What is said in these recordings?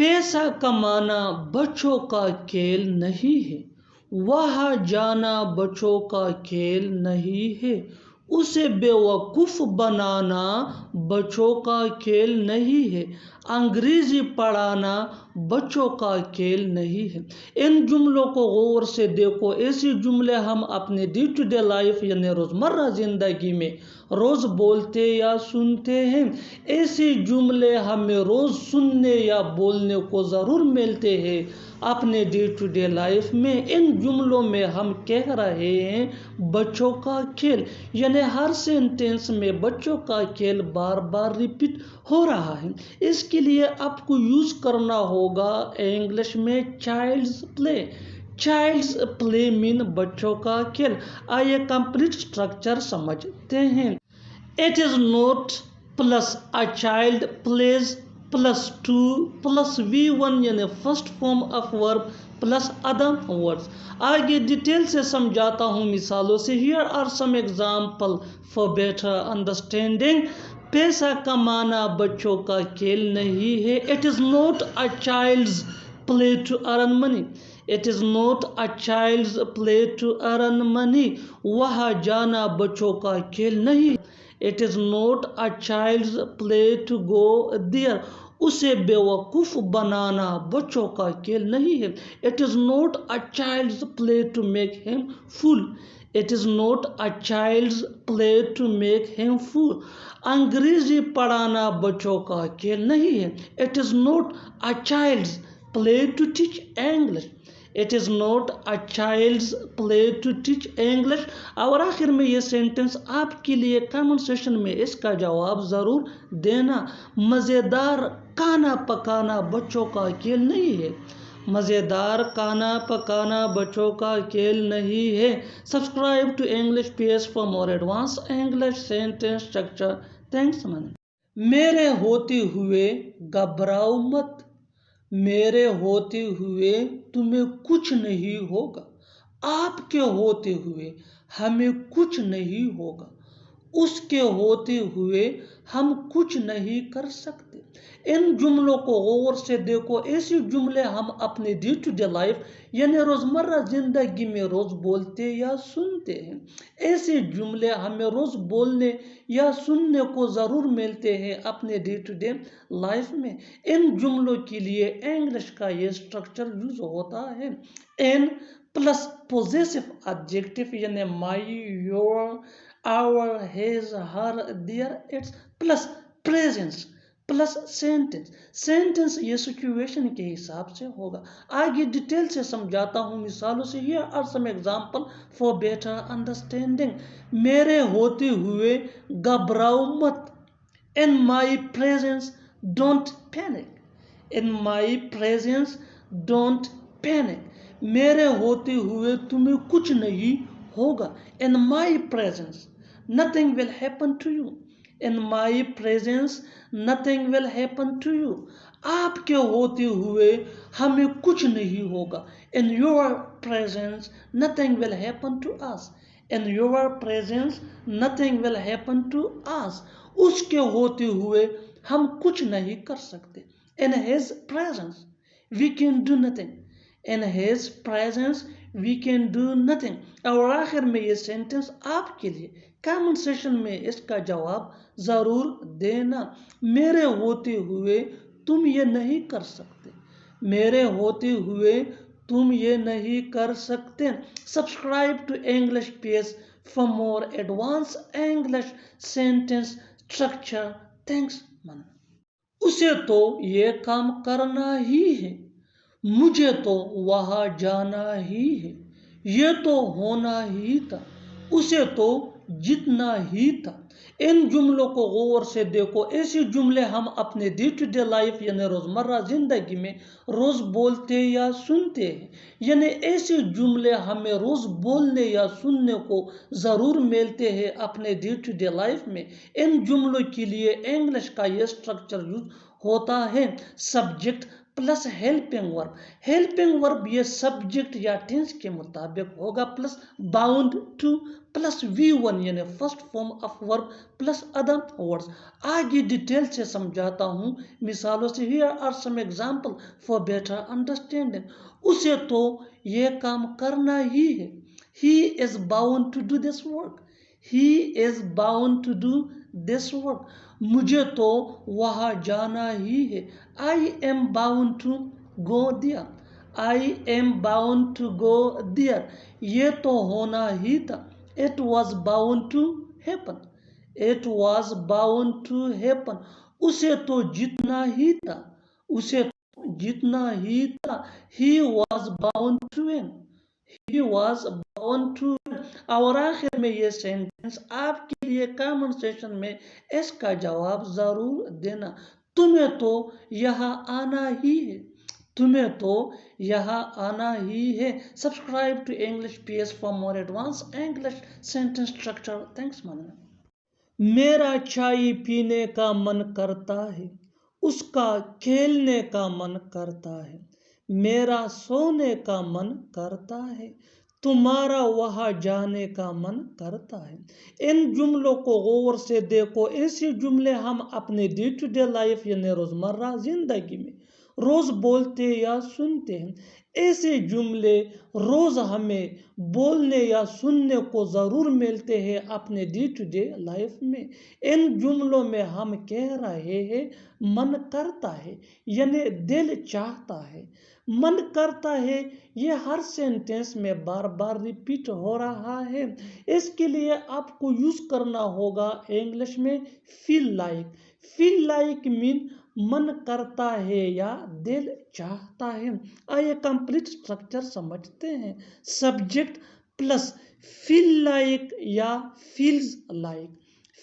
پیسہ کمانا بچوں کا کھیل نہیں ہے، وہاں جانا بچوں کا کھیل نہیں ہے، اسے بیوقوف بنانا بچوں کا کھیل نہیں ہے، انگریزی پڑھانا بچوں کا کھیل نہیں ہے۔ ان جملوں کو غور سے دیکھو، ایسی جملے ہم اپنے ڈے ٹو ڈے لائف یعنی روزمرہ زندگی میں روز بولتے یا سنتے ہیں۔ ایسی جملے ہمیں روز سننے یا بولنے کو ضرور ملتے ہیں اپنے ڈے ٹو ڈے لائف میں۔ ان جملوں میں ہم کہہ رہے ہیں بچوں کا کھیل، یعنی ہر سینٹینس میں بچوں کا کھیل بار بار ریپیٹ ہو رہا ہے۔ اس کے لیے آپ کو یوز کرنا ہوگا انگلش میں چائلڈز پلے۔ چائلڈز پلے مین بچوں کا کھیل۔ آئیے کمپلیٹ سٹرکچر سمجھتے ہیں۔ It is not plus a child plays plus to plus V1 یعنی first form of verb plus other words۔ آگے ڈیٹیل سے سمجھاتا ہوں مثالوں سے۔ Here are some example for better understanding۔ پیسہ کمانا بچوں کا کھیل نہیں ہے۔ It is not a child's play to earn money۔ It is not a child's play to earn money۔ وہاں جانا بچوں کا کھیل نہیں ہے۔ It is not a child's play to go there۔ اسے بیوقوف بنانا بچوں کا کھیل نہیں ہے۔ It is not a child's play to make him fool۔ It is not a child's play to make him fool۔ انگریزی پڑھانا بچوں کا کھیل نہیں ہے۔ It is not a child's play to teach English۔ It is not a child's play to teach English۔ اور آخر میں یہ سینٹنس آپ کے لیے کامنٹ سیشن میں اس کا جواب ضرور دینا۔ مزیدار کھانا پکانا بچوں کا کھیل نہیں ہے۔ مزیدار کھانا پکانا بچوں کا کھیل نہیں ہے۔ Subscribe to English PS for more advanced English sentence structure۔ Thanks man۔ میرے ہوتے ہوئے گھبراؤ مت۔ میرے ہوتے ہوئے تمہیں کچھ نہیں ہوگا۔ آپ کے ہوتے ہوئے ہمیں کچھ نہیں ہوگا۔ اس کے ہوتے ہوئے ہم کچھ نہیں کر سکتے۔ ان جملوں کو غور سے دیکھو، ایسی جملے ہم اپنے ڈے ٹو ڈے لائف یعنی روزمرہ زندگی میں روز بولتے یا سنتے ہیں۔ ایسے جملے ہمیں روز بولنے یا سننے کو ضرور ملتے ہیں اپنے ڈے ٹو ڈے لائف میں۔ ان جملوں کے لیے انگلش کا یہ سٹرکچر یوز ہوتا ہے۔ ان پلس پوزیسو ایڈجیکٹو یعنی my, your, our، his، her، their، its plus presence plus sentence. Sentence یہ سچویشن کے حساب سے ہوگا۔ آگے ڈیٹیل سے سمجھاتا ہوں مثالوں سے۔ Here are some example for better understanding۔ میرے ہوتے ہوئے گھبراؤ مت۔ In my presence don't panic۔ In my presence don't panic۔ میرے ہوتے ہوئے تمہیں کچھ نہیں ہوگا۔ In my presence nothing will happen to you۔ In my presence nothing will happen to you۔ آپ کے ہوتے ہوئے ہمیں کچھ نہیں ہوگا۔ In your presence nothing will happen to us۔ In your presence nothing will happen to us۔ اس کے ہوتے ہوئے ہم کچھ نہیں کر سکتے۔ In his presence we can do nothing۔ In his presence we can do nothing۔ اور آخر میں یہ سینٹنس آپ کے لیے کامنٹ سیشن میں اس کا جواب ضرور دینا۔ میرے ہوتے ہوئے تم یہ نہیں کر سکتے۔ میرے ہوتے ہوئے تم یہ نہیں کر سکتے۔ Subscribe to English PS for more advanced English sentence structure۔ Thanks man۔ اسے تو یہ کام کرنا ہی ہے۔ مجھے تو وہاں جانا ہی ہے۔ یہ تو ہونا ہی تھا۔ اسے تو جتنا ہی تھا۔ ان جملوں کو غور سے دیکھو، ایسی جملے ہم اپنے ڈے ٹو ڈے لائف یعنی روزمرہ زندگی میں روز بولتے یا سنتے ہیں۔ یعنی ایسے جملے ہمیں روز بولنے یا سننے کو ضرور ملتے ہیں اپنے ڈے ٹو ڈے لائف میں۔ ان جملوں کے لیے انگلش کا یہ سٹرکچر یوز ہوتا ہے۔ سبجیکٹ پلس ہیلپنگ ورب. ہیلپنگ ورب یہ سبجیکٹ یا ٹینس کے مطابق ہوگا plus bound two plus V1 یعنی first form of verb plus other words. آگے ڈیٹیل سے سمجھاتا ہوں مثالوں سے. Here are some example for better understanding. اسے تو یہ کام کرنا ہی ہے. He is bound to do this work. He is bound to do this work. مجھے تو وہاں جانا ہی ہے. I am bound to go there. I am bound to go there. یہ تو ہونا ہی تھا. It was bound to happen. It was bound to happen. اسے تو جیتنا ہی تھا. اسے تو جیتنا ہی تھا. He was bound to win. He was bound to win. اور آخر میں یہ سینٹنس آپ کے لیے کامن سیشن میں اس کا جواب ضرور دینا. تمہیں تو یہاں آنا ہی ہے. تمہیں تو یہاں آنا ہی ہے. Subscribe to English PS for more advance English sentence structure. Thanks ماننا. میرا چائے پینے کا من کرتا ہے. اس کا کھیلنے کا من کرتا ہے. میرا سونے کا من کرتا ہے. تمہارا وہاں جانے کا من کرتا ہے. ان جملوں کو غور سے دیکھو. ایسے جملے ہم اپنے ڈے ٹو ڈے لائف یعنی روزمرہ زندگی میں روز بولتے یا سنتے ہیں. ایسے جملے روز ہمیں بولنے یا سننے کو ضرور ملتے ہیں اپنے ڈے ٹو ڈے لائف میں. ان جملوں میں ہم کہہ رہے ہیں من کرتا ہے یعنی دل چاہتا ہے. من کرتا ہے یہ ہر سینٹنس میں بار بار ریپیٹ ہو رہا ہے. اس کے لیے آپ کو یوز کرنا ہوگا انگلش میں فیل لائک. فیل لائک مین من کرتا ہے یا دل چاہتا ہے. آئیے کمپلیٹ اسٹرکچر سمجھتے ہیں. سبجیکٹ پلس فیل لائک یا فیلز لائک.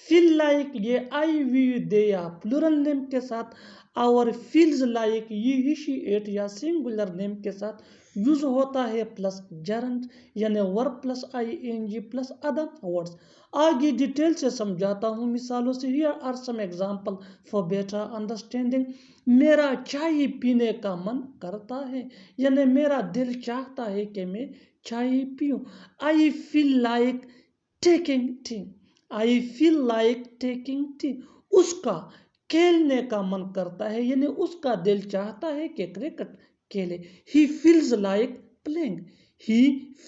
فیل لائک یہ آئی وی دے یا پلورل نیم کے ساتھ اور فیلز لائک یہ ہی شی ایٹ یا سنگولر نیم کے ساتھ یوز ہوتا ہے پلس جرنڈ یعنی verb plus ING plus other words. آگے ڈیٹیل سے سمجھاتا ہوں مثالوں سے. Here are some example for better understanding. میرا چائے پینے کا من کرتا ہے یعنی میرا دل چاہتا ہے کہ میں چائے پیوں. I feel like taking tea. I feel like taking tea. اس کا کھیلنے کا من کرتا ہے یعنی اس کا دل چاہتا ہے کہ کرکٹ کھیلے. He feels like playing. He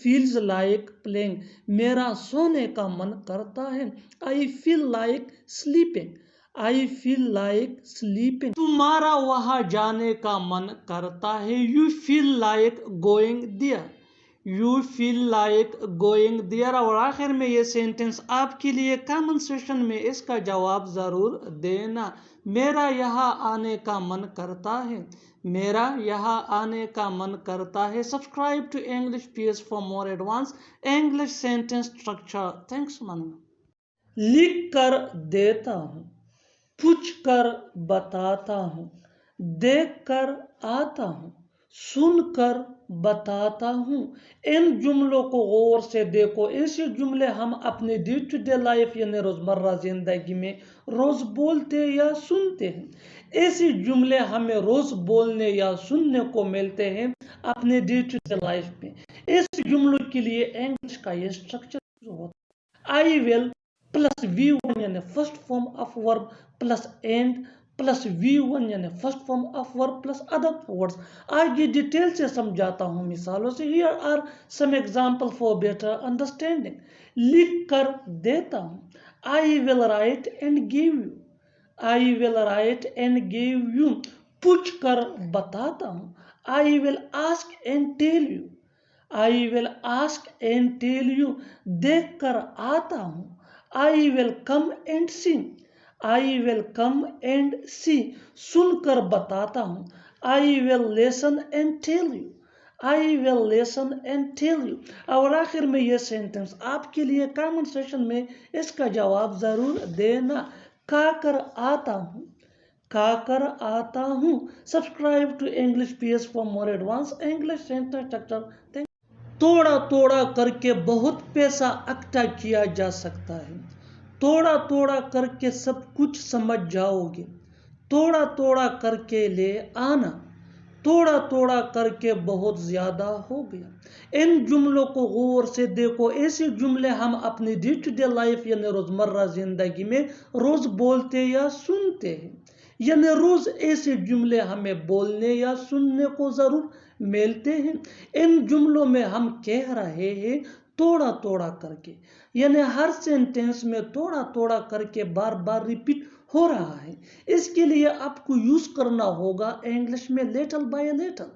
feels like playing. میرا سونے کا من کرتا ہے. I feel like sleeping. I feel like sleeping. تمہارا وہاں جانے کا من کرتا ہے. You feel like going there. You feel like going there. اور آخر میں یہ سینٹنس آپ کے لیے کامن سیشن میں اس کا جواب ضرور دینا. میرا یہاں آنے کا من کرتا ہے. میرا یہاں آنے کا من کرتا ہے. Subscribe to English PS for more advance English sentence structure. Thanks ماننا. لکھ کر دیتا ہوں. پوچھ کر بتاتا ہوں. دیکھ کر آتا ہوں. سن کر بتاتا ہوں. ان جملوں کو غور سے دیکھو. ایسے جملے ہم اپنے ڈے ٹو ڈے لائف یعنی روزمرہ زندگی میں روز بولتے یا سنتے ہیں. ایسے جملے ہمیں روز بولنے یا سننے کو ملتے ہیں اپنے ڈے ٹو ڈے لائف میں. اس جملوں کے لیے انگلش کا یہ اسٹرکچر ہوتا ہے. I will پلس V1 یعنی first form of verb plus and plus V1 یعنی first form of verb plus other words. آگے ڈیٹیل سے سمجھاتا ہوں مثالوں سے. Here are some example for better understanding. لکھ کر دیتا ہوں. I will write and give you. I will write and give you. پوچھ کر بتاتا ہوں. I will ask and tell you. I will ask and tell you. دیکھ کر آتا ہوں. I will come and see. I will come and see. سن کر بتاتا ہوں. I will listen and tell you. I will listen and tell you. اور آخر میں یہ سینٹنس آپ کے لیے کامن سیشن میں اس کا جواب ضرور دینا. کھا کر آتا ہوں. کھا کر آتا ہوں. Subscribe to English PS for more advance English sentence structure. تھوڑا تھوڑا کر کے بہت پیسہ اکٹھا کیا جا سکتا ہے. تھوڑا تھوڑا کر کے سب کچھ سمجھ جاؤ گے. تھوڑا تھوڑا کر کے لے آنا. تھوڑا تھوڑا کر کے بہت زیادہ ہو گیا۔ ان جملوں کو غور سے دیکھو، ایسے جملے ہم اپنی ڈے ٹو ڈے لائف یعنی روزمرہ زندگی میں روز بولتے یا سنتے ہیں، یعنی روز ایسے جملے ہمیں بولنے یا سننے کو ضرور ملتے ہیں۔ ان جملوں میں ہم کہہ رہے ہیں تھوڑا تھوڑا کر کے، یعنی ہر سینٹینس میں تھوڑا تھوڑا کر کے بار بار ریپیٹ ہو رہا ہے۔ اس کے لیے آپ کو یوز کرنا ہوگا انگلش میں little by little.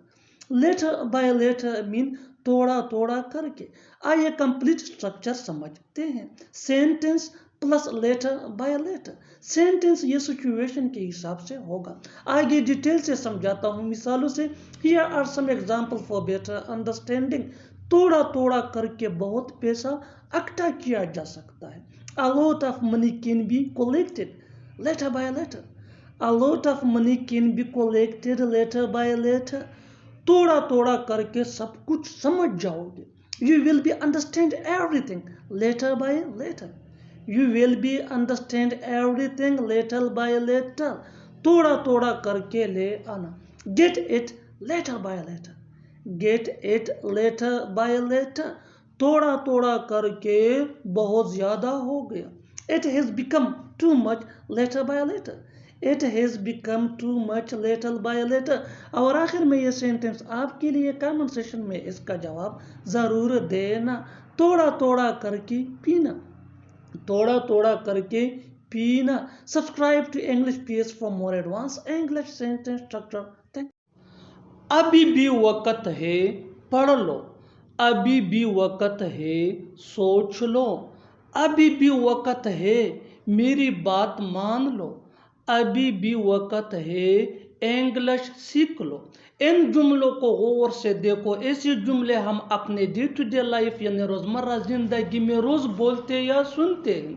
Little by little mean تھوڑا تھوڑا کر کے۔ آئیے کمپلیٹ سٹرکچر سمجھتے ہیں۔ Sentence plus little by little. Sentence یہ سچویشن کے حساب سے ہوگا۔ آگے ڈیٹیل سے سمجھاتا ہوں مثالوں سے۔ Here are some examples for better understanding۔ تھوڑا تھوڑا کر کے بہت پیسہ اکٹھا کیا جا سکتا ہے۔ A lot of money can be collected letter by letter۔ A lot of money can be collected letter by letter۔ تھوڑا تھوڑا کر کے سب کچھ سمجھ جاؤ گے۔ You will be understand everything letter by letter۔ You will be understand everything letter by letter۔ تھوڑا تھوڑا کر کے لے آنا۔ Get it letter by letter۔ Get it letter by letter۔ تھوڑا تھوڑا کر کے بہت زیادہ ہو گیا۔ It has become too much letter by letter۔ It has become too much letter by letter۔ اور آخر میں یہ سینٹینس آپ کے لیے کامنٹ سیشن میں اس کا جواب ضرور دینا۔ تھوڑا تھوڑا کر کے پینا۔ تھوڑا تھوڑا کر کے پینا۔ Subscribe to English PS for more advance English sentence structure. ابھی بھی وقت ہے پڑھ لو۔ ابھی بھی وقت ہے سوچ لو۔ ابھی بھی وقت ہے میری بات مان لو۔ ابھی بھی وقت ہے انگلش سیکھ لو۔ ان جملوں کو غور سے دیکھو، ایسے جملے ہم اپنے ڈے ٹو ڈے لائف یعنی روزمرہ زندگی میں روز بولتے یا سنتے ہیں۔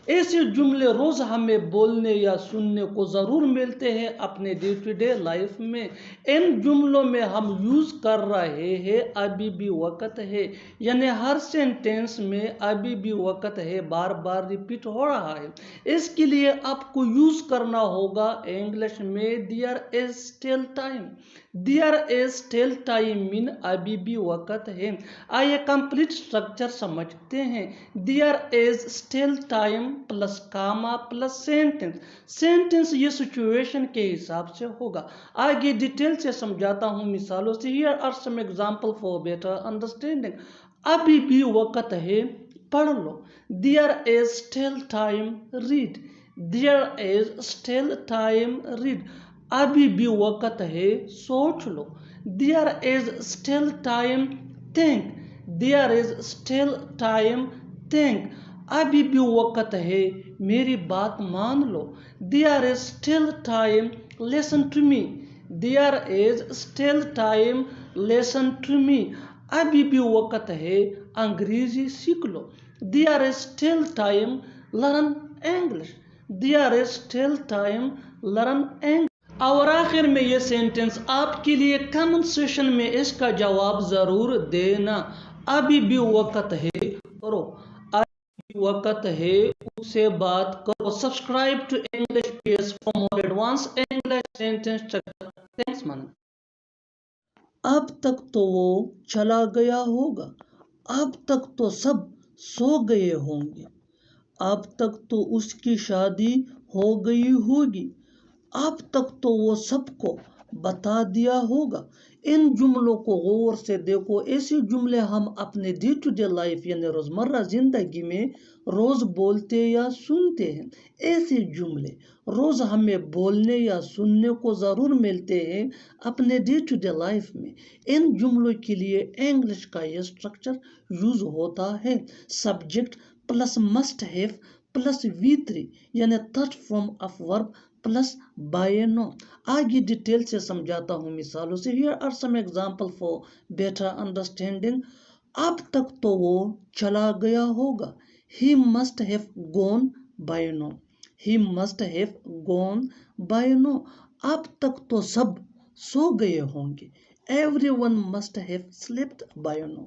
ایسے جملے روز ہمیں بولنے یا سننے کو ضرور ملتے ہیں اپنے ڈے ٹو ڈے لائف میں۔ ان جملوں میں ہم یوز کر رہے ہیں ابھی بھی وقت ہے، یعنی ہر سینٹینس میں ابھی بھی وقت ہے بار بار ریپیٹ ہو رہا ہے۔ اس کے لیے آپ کو یوز کرنا ہوگا انگلش میں there is still time۔ There is still time mean ابھی بھی وقت ہے۔ آئیے کمپلیٹ سٹرکچر سمجھتے ہیں۔ There is still time plus Cama plus sentence. Sentence یہ سچویشن کے حساب سے ہوگا۔ آگے ڈیٹیل سے سمجھاتا ہوں مثالوں سے۔ Here are some examples for better understanding۔ ابھی بھی وقت ہے پڑھ لو۔ There is still time read۔ There is still time read۔ ابھی بھی وقت ہے سوچ لو۔ There is still time think۔ There is still time think۔ ابھی بھی وقت ہے میری بات مان لو۔ There is still time listen to me۔ There is still time listen to me۔ ابھی بھی وقت ہے انگریزی سیکھ لو۔ There is still time learn English۔ There is still time learn English۔ اور آخر میں یہ سینٹینس آپ کے لیے کامنٹ سیشن میں اس کا جواب ضرور دینا۔ ابھی بھی وقت ہے کرو۔ ابھی بھی وقت ہے اس سے بات کرو۔ Subscribe to English PS for more advance English sentence structure. Thanks man. اب تک تو وہ چلا گیا ہوگا۔ اب تک تو سب سو گئے ہوں گے۔ اب تک تو اس کی شادی ہو گئی ہوگی۔ اب تک تو وہ سب کو بتا دیا ہوگا۔ ان جملوں کو غور سے دیکھو، ایسے جملے ہم اپنے ڈے ٹو ڈے لائف یعنی روزمرہ زندگی میں روز بولتے یا سنتے ہیں۔ ایسے جملے روز ہمیں بولنے یا سننے کو ضرور ملتے ہیں اپنے ڈے ٹو ڈے لائف میں۔ ان جملوں کے لیے انگلش کا یہ سٹرکچر یوز ہوتا ہے۔ Subject plus must have plus V3 یعنی third form of verb plus by now. آگے ڈیٹیل سے سمجھاتا ہوں مثالوں سے۔ Here are some examples for better understanding۔ اب تک تو وہ چلا گیا ہوگا۔ He must have gone by now۔ He must have gone by now۔ اب تک تو سب سو گئے ہوں گے۔ Everyone must have slept by now۔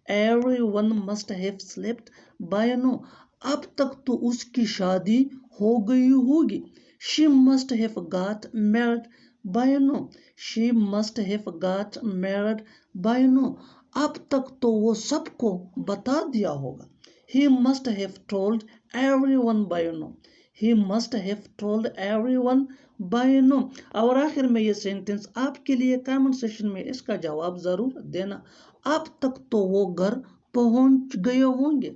Everyone must have slept by now۔ اب تک تو اس کی شادی ہو گئی ہوگی۔ She must have got married بہنوں she must have got married بہنوں اب تک تو وہ سب کو بتا دیا ہوگا he must have told everyone بہنوں he must have told everyone بہنوں اور آخر میں یہ سینٹنس آپ کے لیے کامنٹ سیکشن میں اس کا جواب ضرور دینا اب تک تو وہ گھر پہنچ گئے ہوں گے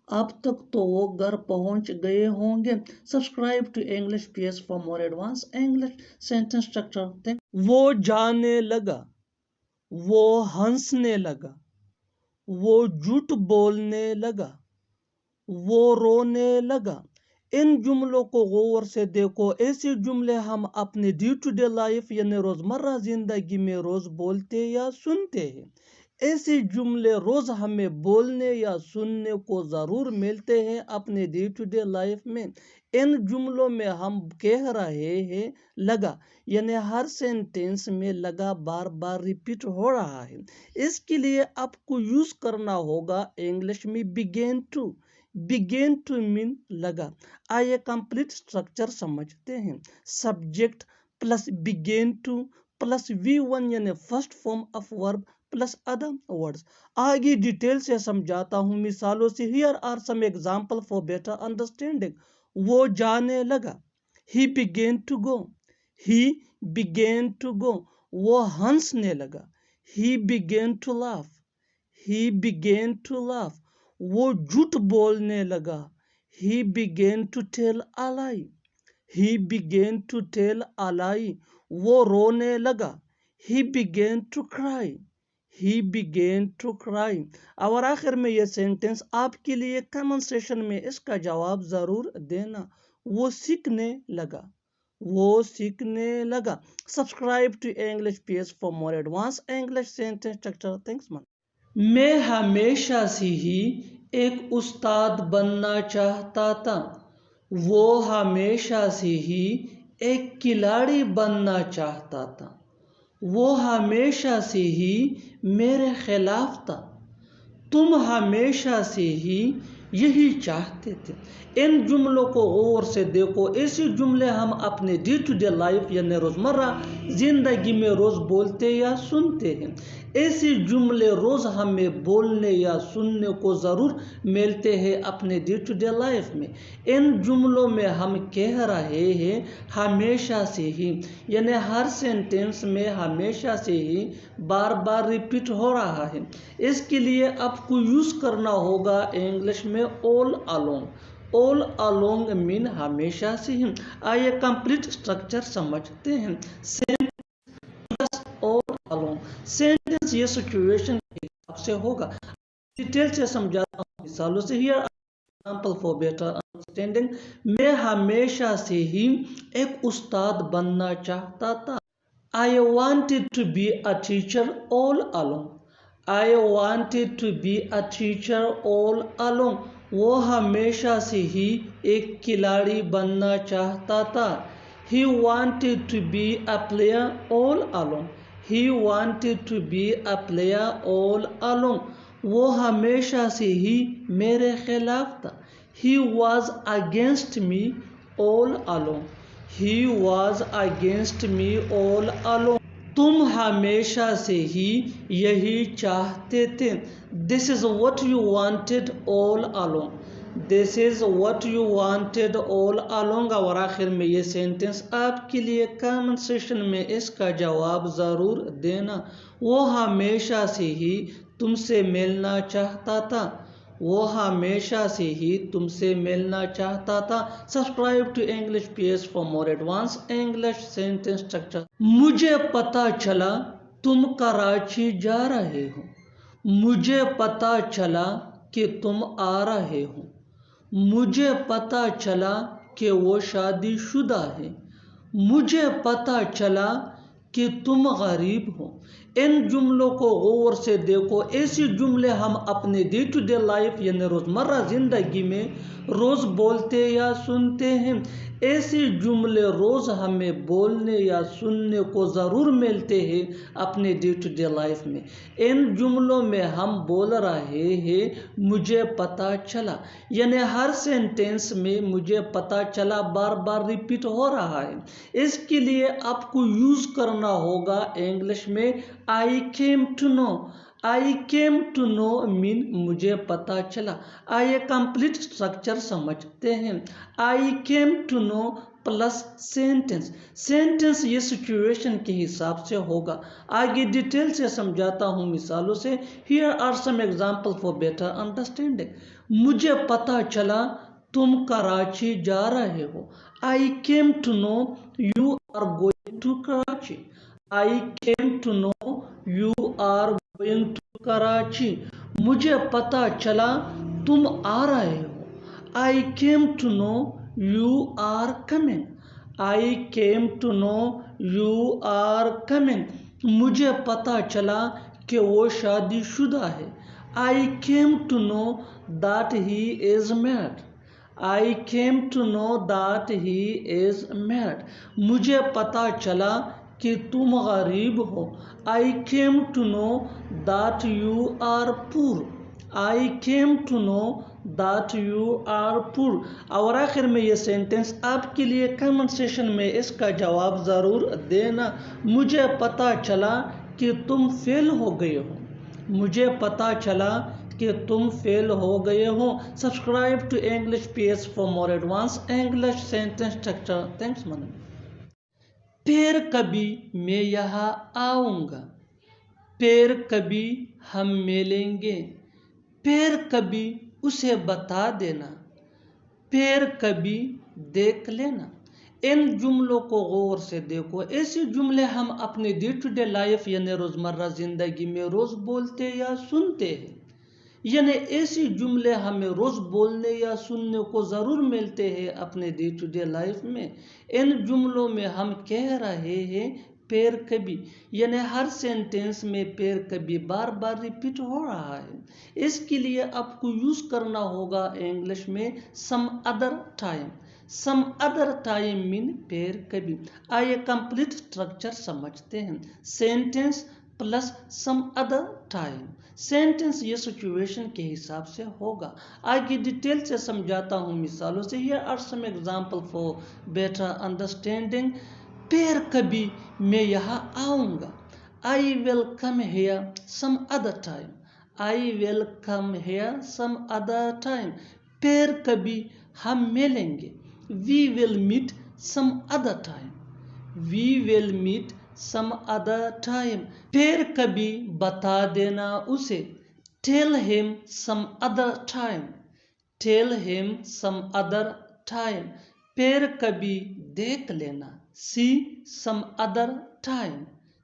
اب تک تو وہ گھر پہنچ گئے ہوں گے subscribe to English PS for more advance English sentence structure وہ جانے لگا وہ ہنسنے لگا وہ جھوٹ بولنے لگا وہ رونے لگا ان جملوں کو غور سے دیکھو ایسے جملے ہم اپنے ڈے ٹو ڈے لائف یعنی روزمرہ زندگی میں روز بولتے یا سنتے ہیں ایسے جملے روز ہمیں بولنے یا سننے کو ضرور ملتے ہیں اپنے ڈے ٹو ڈے لائف میں ان جملوں میں ہم کہہ رہے ہیں لگا یعنی ہر سینٹینس میں لگا بار بار ریپیٹ ہو رہا ہے اس کے لیے آپ کو یوز کرنا ہوگا انگلش میں begin to mean لگا آئیے کمپلیٹ سٹرکچر سمجھتے ہیں subject plus begin to plus V1 یعنی first form of verb plus other words آگے ڈیٹیل سے سمجھاتا ہوں مثالوں سے here are some example for better understanding وہ جانے لگا he began to go وہ ہنسنے لگا he began to laugh وہ جھوٹ بولنے لگا he began to tell a lie وہ رونے لگا he began to cry اور آخر میں یہ سینٹنس آپ کے لیے کامنٹ سیکشن میں اس کا جواب ضرور دینا وہ سیکھنے لگا subscribe to English PS for more advance English sentence structure thanks میں ہمیشہ سے ہی ایک استاد بننا چاہتا تھا وہ ہمیشہ سے ہی ایک کھلاڑی بننا چاہتا تھا وہ ہمیشہ سے ہی میرے خلاف تھا تم ہمیشہ سے ہی یہی چاہتے تھے ان جملوں کو غور سے دیکھو ایسے جملے ہم اپنے ڈے ٹو ڈے لائف یعنی روزمرہ زندگی میں روز بولتے یا سنتے ہیں ایسے جملے روز ہمیں بولنے یا سننے کو ضرور ملتے ہیں اپنے ڈے ٹو ڈے لائف میں ان جملوں میں ہم کہہ رہے ہیں ہمیشہ سے ہی یعنی ہر سینٹینس میں ہمیشہ سے ہی بار بار ریپیٹ ہو رہا ہے اس کے لیے آپ کو یوز کرنا ہوگا انگلش میں all along مین ہمیشہ سے ہی آئیے کمپلیٹ اسٹرکچر سمجھتے ہیں all along سینٹنس یہ سچویشن کے حساب سے ہوگا ڈیٹیل سے سمجھاتا ہوں مثالوں سے here example for better understanding میں ہمیشہ سے ہی ایک استاد بننا چاہتا تھا I wanted to be a teacher all along وہ ہمیشہ سے ہی ایک کھلاڑی بننا چاہتا تھا He wanted to be a player all along وہ ہمیشہ سے ہی میرے خلاف تھا He was against me all along تم ہمیشہ سے ہی یہی چاہتے تھے This is what you wanted all along اور آخر میں یہ سینٹنس آپ کے لیے کامنٹ سیکشن میں اس کا جواب ضرور دینا وہ ہمیشہ سے ہی تم سے ملنا چاہتا تھا subscribe to English PS for more advance English sentence structure مجھے پتا چلا تم کراچی جا رہے ہو مجھے پتا چلا کہ تم آ رہے ہو مجھے پتا چلا کہ وہ شادی شدہ ہے مجھے پتا چلا کہ تم غریب ہو ان جملوں کو غور سے دیکھو ایسے جملے ہم اپنے ڈے ٹو ڈے لائف یعنی روزمرہ زندگی میں روز بولتے یا سنتے ہیں ایسے جملے روز ہمیں بولنے یا سننے کو ضرور ملتے ہیں اپنے ڈے ٹو ڈے لائف میں۔ ان جملوں میں ہم بول رہے ہیں مجھے پتہ چلا، یعنی ہر سینٹینس میں مجھے پتہ چلا بار بار ریپیٹ ہو رہا ہے۔ اس کے لیے آپ کو یوز کرنا ہوگا انگلش میں I came to know. I came to know mean مجھے پتہ چلا۔ آئیے کمپلیٹ اسٹرکچر سمجھتے ہیں۔ I came to know plus sentence. Sentence یہ سچویشن کے حساب سے ہوگا۔ آگے ڈیٹیل سے سمجھاتا ہوں مثالوں سے۔ Here are some examples for better understanding۔ مجھے پتہ چلا تم کراچی جا رہے ہو۔ I came to know you are going to Karachi۔ I came to know you are going to Karachi۔ مجھے پتہ چلا تم آ رہے ہو۔ I came to know you are coming۔ I came to know you are coming۔ مجھے پتہ چلا کہ وہ شادی شدہ ہے۔ I came to know that he is married۔ I came to know that he is married۔ مجھے پتہ چلا کہ تم غریب ہو۔ I came to know that you are poor۔ I came to know that you are poor۔ اور آخر میں یہ سینٹینس آپ کے لیے کمنٹ سیشن میں اس کا جواب ضرور دینا۔ مجھے پتہ چلا کہ تم فیل ہو گئے ہو۔ مجھے پتہ چلا کہ تم فیل ہو گئے ہو۔ Subscribe to English PS for more advance English sentence structure. Thanks man. پھر کبھی میں یہاں آؤں گا۔ پھر کبھی ہم ملیں گے۔ پھر کبھی اسے بتا دینا۔ پھر کبھی دیکھ لینا۔ ان جملوں کو غور سے دیکھو۔ ایسے جملے ہم اپنے ڈے ٹو ڈے لائف یعنی روزمرہ زندگی میں روز بولتے یا سنتے ہیں۔ یعنی ایسے جملے ہمیں روز بولنے یا سننے کو ضرور ملتے ہیں اپنے ڈے ٹو ڈے لائف میں۔ ان جملوں میں ہم کہہ رہے ہیں پھر کبھی، یعنی ہر سینٹینس میں پھر کبھی بار بار ریپیٹ ہو رہا ہے۔ اس کے لیے آپ کو یوز کرنا ہوگا انگلش میں some other time. Some other time mean پھر کبھی۔ آئیے کمپلیٹ اسٹرکچر سمجھتے ہیں۔ Sentence plus some other time. Sentence یہ سچویشن کے حساب سے ہوگا۔ آگے ڈیٹیل سے سمجھاتا ہوں مثالوں سے۔ Here are some examples for better understanding۔ پھر کبھی میں یہاں آؤں گا۔ I will come here some other time۔ I will come here some other time۔ پھر کبھی ہم ملیں گے۔ We will meet some other time۔ We will meet some other time۔ پھر کبھی بتا دینا اسے۔ Tell him some other time۔ Tell him some other time۔ پھر کبھی دیکھ لینا۔ See some other time۔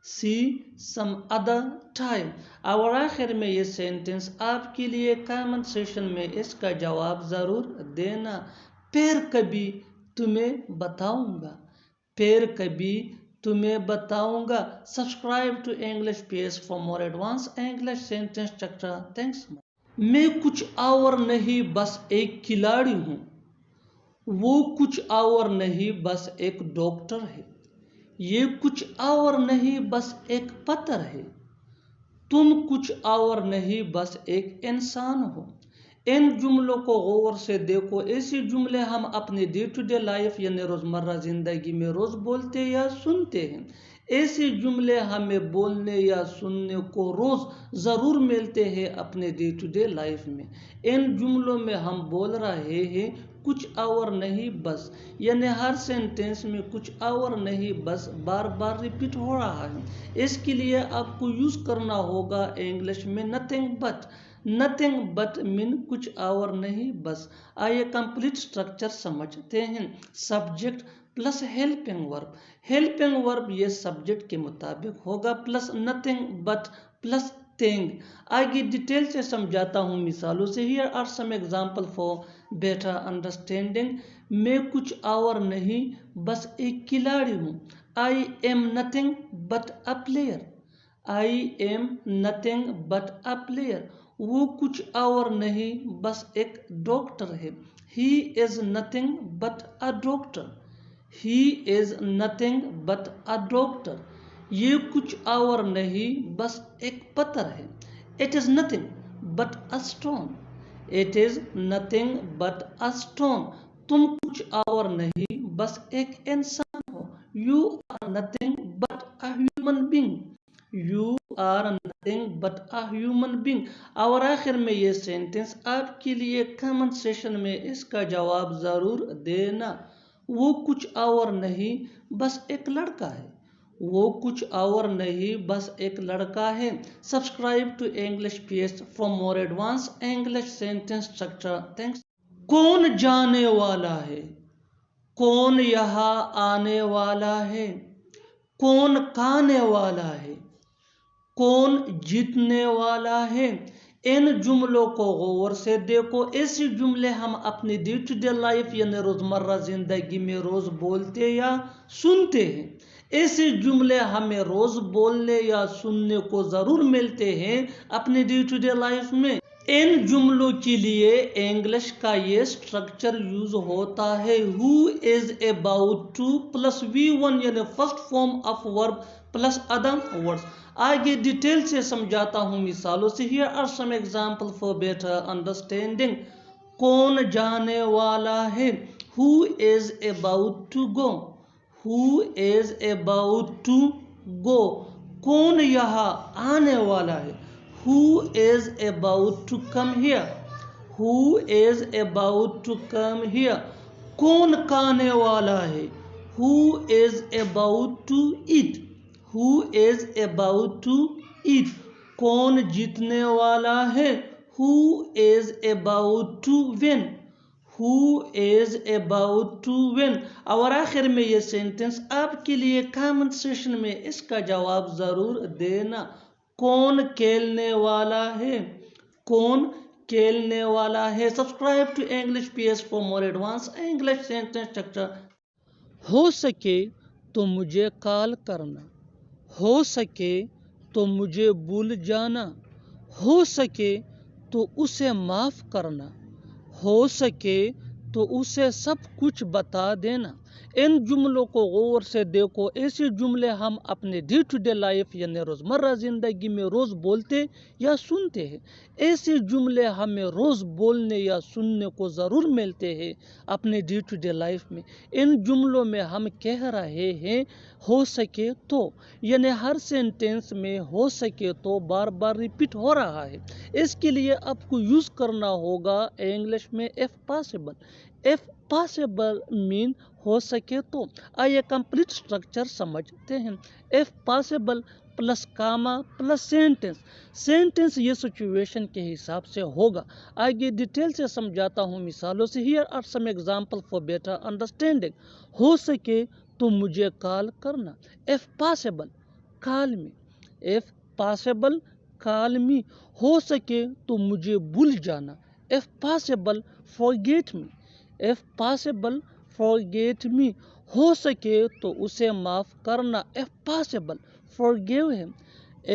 See some other time۔ اور آخر میں یہ سینٹینس آپ کے لیے کامنٹ سیشن میں اس کا جواب ضرور دینا۔ پھر کبھی تمہیں بتاؤں گا۔ پھر کبھی تمہیں بتاؤں گا۔ Subscribe to English PS for more advance English sentence structure. Thanks. میں کچھ اور نہیں بس ایک کھلاڑی ہوں۔ وہ کچھ اور نہیں بس ایک ڈاکٹر ہے۔ یہ کچھ اور نہیں بس ایک پتھر ہے۔ تم کچھ اور نہیں بس ایک انسان ہو۔ ان جملوں کو غور سے دیکھو۔ ایسے جملے ہم اپنے ڈے ٹو ڈے لائف یعنی روزمرہ زندگی میں روز بولتے یا سنتے ہیں۔ ایسے جملے ہمیں بولنے یا سننے کو روز ضرور ملتے ہیں اپنے ڈے ٹو ڈے لائف میں۔ ان جملوں میں ہم بول رہے ہیں کچھ اور نہیں بس، یعنی ہر سینٹینس میں کچھ اور نہیں بس بار بار ریپیٹ ہو رہا ہے۔ اس کے لیے آپ کو یوز کرنا ہوگا انگلش میں نتھنگ بٹ۔ نتھنگ بٹ مین کچھ اور نہیں بس۔ آئیے کمپلیٹ اسٹرکچر سمجھتے ہیں۔ سبجیکٹ پلس ہیلپنگ ورب۔ ہیلپنگ ورب یہ سبجیکٹ کے مطابق ہوگا plus nothing but plus thing. آگے ڈیٹیل سے سمجھاتا ہوں مثالوں سے۔ Here are some examples for better understanding۔ میں کچھ اور نہیں بس ایک کھلاڑی ہوں۔ I am nothing but a player۔ I am nothing but a player۔ وہ کچھ اور نہیں بس ایک ڈاکٹر ہے۔ He is nothing but a doctor۔ He is nothing but a doctor. یہ کچھ اور نہیں بس ایک پتھر ہے. It is nothing but a stone. It is nothing but a stone. تم کچھ اور نہیں بس ایک انسان ہو. You are nothing but a human being. You are nothing but a human being. اور آخر میں یہ سینٹنس آپ کے لیے کامنٹ سیشن میں اس کا جواب ضرور دینا. وہ کچھ اور نہیں بس ایک لڑکا ہے. وہ کچھ اور نہیں بس ایک لڑکا ہے. Subscribe to English PS for more advance English sentence structure. Thanks. کون جانے والا ہے؟ کون یہاں آنے والا ہے؟ کون کھانے والا ہے؟ کون جیتنے والا ہے؟ ان جملوں کو غور سے دیکھو. ایسے جملے ہم اپنی ڈے ٹو ڈے لائف یعنی روزمرہ زندگی میں روز بولتے یا سنتے ہیں. ایسے جملے ہمیں روز بولنے یا سننے کو ضرور ملتے ہیں اپنی ڈے ٹو ڈے لائف میں. ان جملوں کے لیے انگلش کا یہ سٹرکچر یوز ہوتا ہے. who is about to plus V1 یعنی first form of verb plus other words. آگے ڈیٹیل سے سمجھاتا ہوں مثالوں سے. Here are some examples for better understanding. کون جانے والا ہے؟ Who is about to go. Who is about to go. کون یہاں آنے والا ہے؟ Who is about to come here. Who is about to come here. کون کھانے والا ہے؟ Who is about to eat. Who is about to eat. کون جیتنے والا ہے؟ Who is about to win. Who is about to win. اور آخر میں یہ سینٹنس آپ کے لیے کامنٹ سیشن میں اس کا جواب ضرور دینا. کون کھیلنے والا ہے؟ کون کھیلنے والا ہے. Subscribe to English PS for more advance English sentence structure. ہو سکے تو مجھے کال کرنا. ہو سکے تو مجھے بھول جانا. ہو سکے تو اسے معاف کرنا. ہو سکے تو اسے سب کچھ بتا دینا. ان جملوں کو غور سے دیکھو. ایسے جملے ہم اپنے ڈے ٹو ڈے لائف یعنی روزمرہ زندگی میں روز بولتے یا سنتے ہیں. ایسے جملے ہمیں روز بولنے یا سننے کو ضرور ملتے ہیں اپنے ڈے ٹو ڈے لائف میں. ان جملوں میں ہم کہہ رہے ہیں ہو سکے تو یعنی ہر سینٹینس میں ہو سکے تو بار بار ریپیٹ ہو رہا ہے. اس کے لیے آپ کو یوز کرنا ہوگا انگلش میں if possible. if possible مین ہو سکے تو. آئیے کمپلیٹ سٹرکچر سمجھتے ہیں. if possible plus Cama plus sentence. Sentence یہ سچویشن کے حساب سے ہوگا. آگے ڈیٹیل سے سمجھاتا ہوں مثالوں سے. Here are some examples for better understanding. ہو سکے تو مجھے کال کرنا. if possible call me. if possible call me. ہو سکے تو مجھے بھول جانا. if possible forget me. if possible forget me. ہو سکے تو اسے معاف کرنا. if possible forgive him.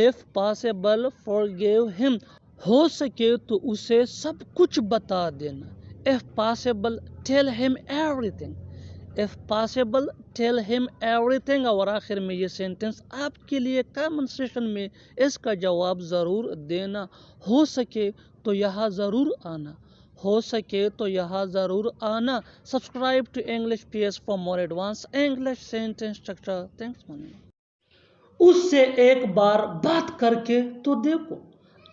if possible forgive him. ہو سکے تو اسے سب کچھ بتا دینا. if possible tell him everything. if possible tell him everything. اور آخر میں یہ سینٹنس آپ کے لیے کامن سیشن میں اس کا جواب ضرور دینا. ہو سکے تو یہاں ضرور آنا. ہو سکے تو یہاں ضرور آنا. Subscribe to English PS for more advance English sentence structure. Thanks for now. اس سے ایک بار بات کر کے تو دیکھو.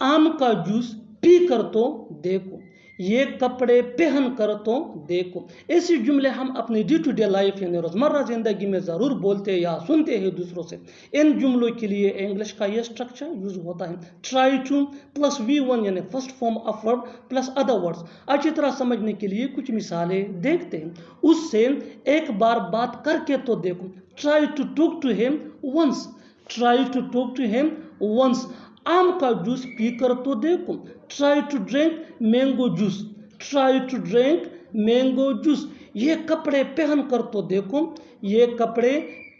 آم کا جوس پی کر تو دیکھو. یہ کپڑے پہن کر تو دیکھو. ایسے جملے ہم اپنی ڈے ٹو ڈے لائف یعنی روزمرہ زندگی میں ضرور بولتے یا سنتے ہیں دوسروں سے. ان جملوں کے لیے انگلش کا یہ سٹرکچر یوز ہوتا ہے. ٹرائی ٹو پلس V1 یعنی first form of verb plus other words. اچھی طرح سمجھنے کے لیے کچھ مثالیں دیکھتے ہیں. اس سے ایک بار بات کر کے تو دیکھو. Try to talk to him once. Try to talk to him once. آم کا جوس پی کر تو دیکھو. Try to drink mango juice. Try to drink mango juice. یہ کپڑے پہن کر تو دیکھو. یہ کپڑے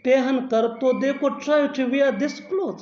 پہن کر تو دیکھو. Try to wear this cloth.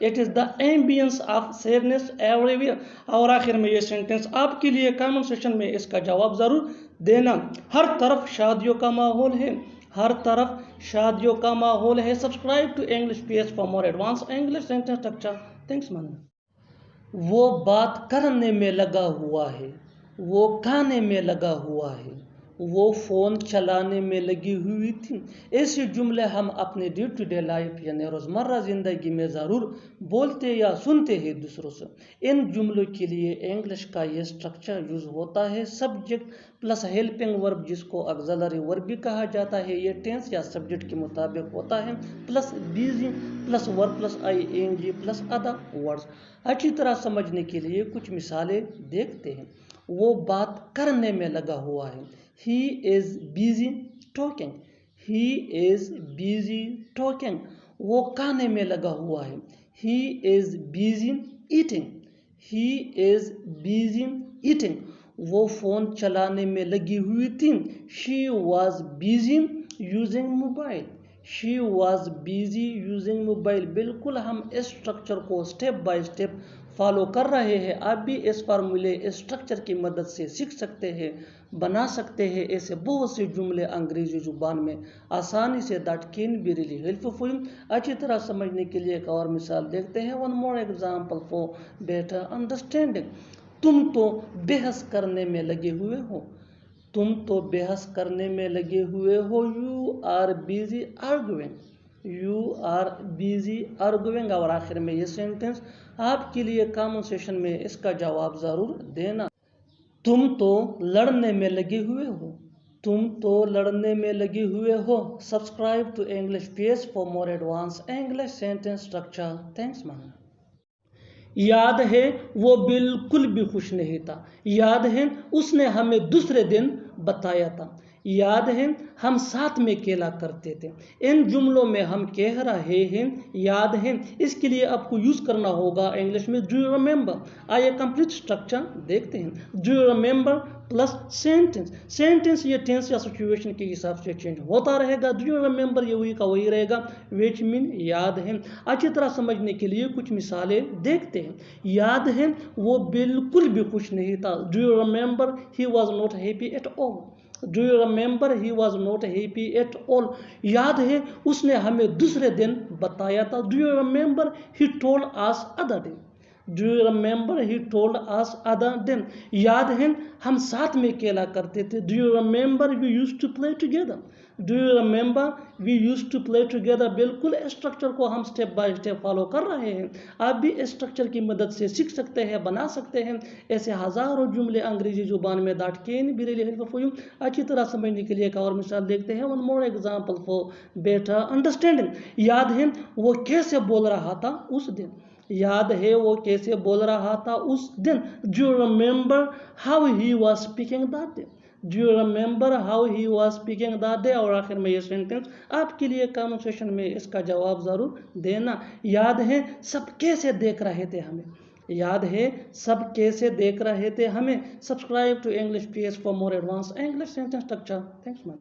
It is the ambience of sadness everywhere. اور آخر میں یہ سینٹنس آپ کے لیے کامنٹ سیکشن میں اس کا جواب ضرور دینا. ہر طرف شادیوں کا ماحول ہے, ہر طرف شادیوں کا ماحول ہے. Subscribe to English PS for more advance English sentence structure. Thanks مانا. وہ بات کرنے میں لگا ہوا ہے, وہ کھانے میں لگا ہوا ہے, وہ فون چلانے میں لگی ہوئی تھی. ایسے جملے ہم اپنے ڈے ٹو ڈے لائف یعنی روزمرہ زندگی میں ضرور بولتے یا سنتے ہیں دوسروں سے. ان جملوں کے لیے انگلش کا یہ اسٹرکچر یوز ہوتا ہے سبجیکٹ پلس ہیلپنگ ورب جس کو آگزیلری ورب بھی کہا جاتا ہے. یہ ٹینس یا سبجیکٹ کے مطابق ہوتا ہے plus busy plus verb plus ING plus other words. اچھی طرح سمجھنے کے لیے کچھ مثالیں دیکھتے ہیں. وہ بات کرنے میں لگا ہوا ہے. He is busy talking. He is busy talking. وہ کھانے میں لگا ہوا ہے. He is busy eating. He is busy eating. وہ فون چلانے میں لگی ہوئی تھی. She was busy using mobile. She was busy using mobile. بالکل ہم اس اسٹرکچر کو سٹیپ بائی سٹیپ فالو کر رہے ہیں. آپ بھی اس فارمولے اس اسٹرکچر کی مدد سے سیکھ سکتے ہیں, بنا سکتے ہیں ایسے بہت سے جملے انگریزی زبان میں آسانی سے. That can be really helpful for you. اچھی طرح سمجھنے کے لیے ایک اور مثال دیکھتے ہیں. One more example for better understanding. تم تو بحث کرنے میں لگے ہوئے ہو. تم تو بحث کرنے میں لگے ہوئے ہو. You are busy arguing. You are busy arguing. اور آخر میں یہ سینٹنس آپ کے لیے کامن سیشن میں اس کا جواب ضرور دینا. تم تو لڑنے میں لگے ہوئے ہو. تم تو لڑنے میں لگے ہوئے ہو. Subscribe to English PS for more advance English sentence structure. Thanks مانا. یاد ہے وہ بالکل بھی خوش نہیں تھا. یاد ہے اس نے ہمیں دوسرے دن بتایا تھا. یاد ہے ہم ساتھ میں کھیلا کرتے تھے. ان جملوں میں ہم کہہ رہے ہیں یاد ہے. اس کے لیے آپ کو یوز کرنا ہوگا انگلش میں ڈو یو ریمبر. آئیے کمپلیٹ اسٹرکچر دیکھتے ہیں. Do you remember plus sentence. Sentence یہ ٹینس یا سچویشن کے حساب سے چینج ہوتا رہے گا. ڈو یو ریمبر یہ وہی کا وہی رہے گا وچ مین یاد ہے. اچھی طرح سمجھنے کے لیے کچھ مثالیں دیکھتے ہیں. یاد ہے وہ بالکل بھی خوش نہیں تھا. Do you remember he was not happy at all. Do you remember he was not happy at all. یاد ہے اس نے ہمیں دوسرے دن بتایا تھا. Do you remember he told us other day. Do you remember he told us other day. یاد ہے ہم ساتھ میں کھیلا کرتے تھے. Do you remember we used to play together. Do you remember we used to play together. بالکل structure کو ہم سٹیپ بائی سٹیپ فالو کر رہے ہیں. آپ بھی اسٹرکچر کی مدد سے سیکھ سکتے ہیں, بنا سکتے ہیں ایسے ہزاروں جملے انگریزی زبان میں. That can be really helpful for you. اچھی طرح سمجھنے کے لیے ایک اور مثال دیکھتے ہیں. One more example for better understanding. یاد ہے وہ کیسے بول رہا تھا اس دن. یاد ہے وہ کیسے بول رہا تھا اس دن. Do you remember how he was speaking that day. Do you remember how he was speaking that day. اور آخر میں یہ سینٹنس آپ کے لیے کامن سیشن میں اس کا جواب ضرور دینا. یاد ہے سب کیسے دیکھ رہے تھے ہمیں. یاد ہے سب کیسے دیکھ رہے تھے ہمیں. Subscribe to English PS for more advance English sentence structure. Thanks main.